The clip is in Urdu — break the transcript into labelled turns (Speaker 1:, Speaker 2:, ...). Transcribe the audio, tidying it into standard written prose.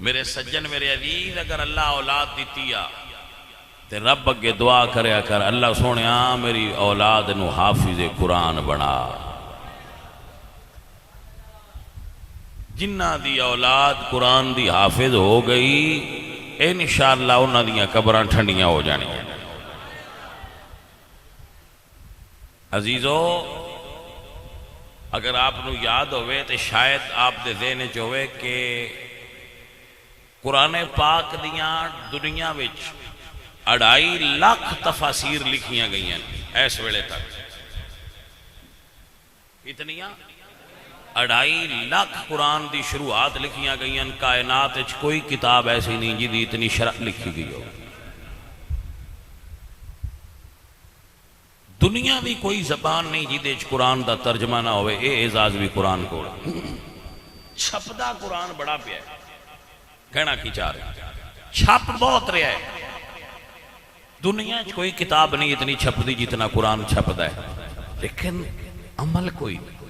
Speaker 1: میرے سجن میرے عزیز اگر اللہ اولاد دیتی تے رب اگے دعا کریا کر اللہ سونیا میری اولاد نو حافظ قرآن بنا. جنہ دی اولاد قرآن دی حافظ ہو گئی انشاءاللہ انہاں دیاں قبراں ٹھنڈیاں ہو جانی. عزیزو اگر آپ نو یاد ہوئے تو شاید آپ دے ذہن چ ہوئے کہ قرآن پاک دیاں دنیا وچ 2.5 لاکھ تفاسیر لکھیاں گئی ہیں اس ویلے تک. اتنیاں 2.5 لاکھ قرآن دی شروعات لکھیاں گئی ہیں. کائنات وچ کوئی کتاب ایسی نہیں جی دی اتنی شرح لکھی گئی ہو. دنیا بھی کوئی زبان نہیں جی دے قرآن دا ترجمہ نہ ہوئے. اے اعزاز بھی قرآن کو چھپدا قرآن بڑا پیا ہے. کہنا کی چاہ رہے چھپ بہت رہا ہے. دنیا کوئی کتاب نہیں اتنی چھپ دی جتنا قرآن چھپدا ہے لیکن عمل کوئی نہیں.